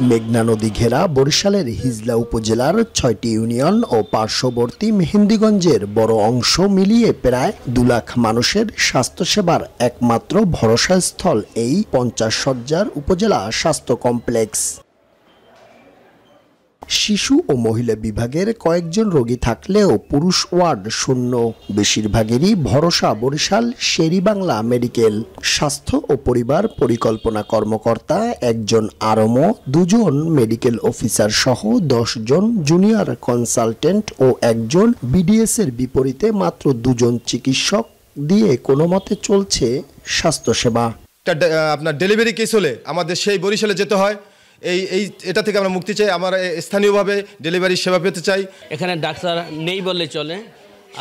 মেঘনা নদী ঘেরা বরিশালের হিজলা উপজেলার ৬টি ইউনিয়ন ও পার্শ্ববর্তী মেহেন্দিগঞ্জের বড় অংশ মিলিয়ে প্রায় ২ লাখ মানুষের স্বাস্থ্যসেবার একমাত্র ভরসাস্থল এই ৫০ শয্যার উপজেলা স্বাস্থ্য কমপ্লেক্স। শিশু ও মহিলা বিভাগের কয়েকজন রোগী থাকলেও পুরুষ ওয়ার্ড শূন্য। বেশিরভাগেরই ভরসা বরিশাল শের-ই-বাংলা মেডিকেল। স্বাস্থ্য ও পরিবার পরিকল্পনা কর্মকর্তা একজন আরমো, ২ জন মেডিকেল অফিসার সহ ১০ জন জুনিয়র কনসালটেন্ট ও একজন বিডিএস এর বিপরীতে মাত্র ২ জন চিকিৎসক দিয়ে কোনো মতে চলছে স্বাস্থ্যসেবা। আপনার ডেলিভারি কেস হলে আমাদের সেই বরিশালে যেতে হয়। এটা থেকে আমরা মুক্তি চাই। আমরা স্থানীয়ভাবে ডেলিভারি সেবা পেতে চাই। এখানে ডাক্তার নেই বললে চলে,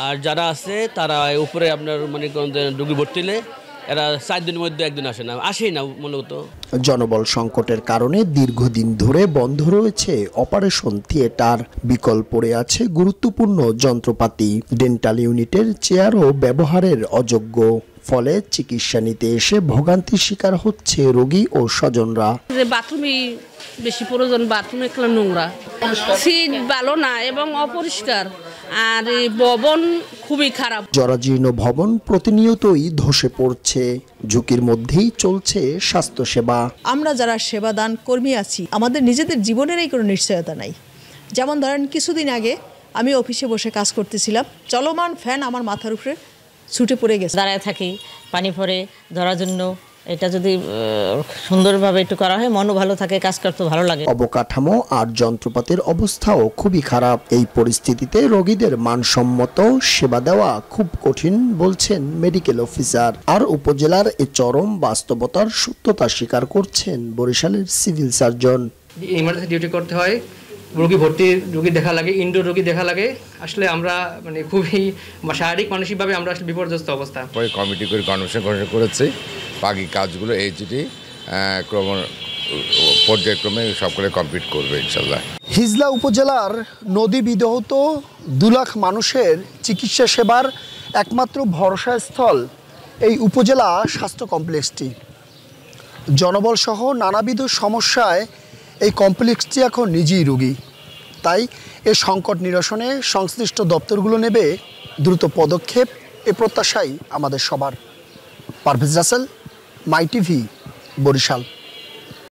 আর যারা আছে তারা উপরে আপনার মানে রোগী ভর্তি হলে এরা ৪ দিনের মধ্যে একদিন আসেই না মূলত। জনবল সংকটের কারণে দীর্ঘদিন ধরে বন্ধ রয়েছে অপারেশন থিয়েটার। বিকল্প পড়ে আছে গুরুত্বপূর্ণ যন্ত্রপাতি। ডেন্টাল ইউনিটের চেয়ারও ব্যবহারের অযোগ্য। ফলে চিকিৎসা নিতে এসে ভোগান্তির শিকার হচ্ছে রোগী ও স্বজনরা। বাথরুমে বেশি প্রয়োজন, বাথরুমে নোংরা, সিট ভালো না এবং অপরিষ্কার, আর ভবন খুবই খারাপ। জরাজীর্ণ ভবন প্রতিনিয়তই ধসে পড়ছে। ঝুঁকির মধ্যেই চলছে স্বাস্থ্যসেবা। আমরা যারা সেবাদান কর্মী আছি, আমাদের নিজেদের জীবনেরই কোনো নিশ্চয়তা নাই। যেমন ধরেন কিছুদিন আগে আমি অফিসে বসে কাজ করতেছিলাম, চলমান ফ্যান আমার মাথার উপরে ছুটে পড়ে গেছে। দাঁড়ায় থাকি, পানি পড়ে ধরার জন্য। এটা যদি সুন্দরভাবে একটু করা হয়, মনও ভালো থাকে, কাজ করতে ভালো লাগে। অবকাঠামো আর যন্ত্রপাতির অবস্থাও খুবই খারাপ। এই পরিস্থিতিতে রোগীদের মানসম্মত সেবা দেওয়া খুব কঠিন বলছেন মেডিকেল অফিসার। আর উপজেলার এই চরম বাস্তবতার সত্যতা স্বীকার করছেন বরিশালের সিভিল সার্জন। ইমার্জেন্সি ডিউটি করতে হয়, রোগী ভর্তি, রোগী দেখা লাগে, ইনডোর রোগী দেখা লাগে। আসলে আমরা মানে খুবই শারীরিক মানসিকভাবে আমরা আসলে বিপর্যস্ত অবস্থা। কমিটি করে কনভেনশন করেছে, বাকি কাজগুলো এইচডি পর্যায়ক্রমে সব করে কমপ্লিট করবে ইনশাল্লাহ। হিজলা উপজেলার নদী বিধৌত ২ লাখ মানুষের চিকিৎসা সেবার একমাত্র ভরসাস্থল এই উপজেলা স্বাস্থ্য কমপ্লেক্সটি। জনবল সহ নানাবিধ সমস্যায় এই কমপ্লেক্সটি এখন নিজেই রোগী। তাই এ সংকট নিরসনে সংশ্লিষ্ট দপ্তরগুলো নেবে দ্রুত পদক্ষেপ, এ প্রত্যাশাই আমাদের সবার। পারভেজ রাসেল, মাই টিভি, বরিশাল।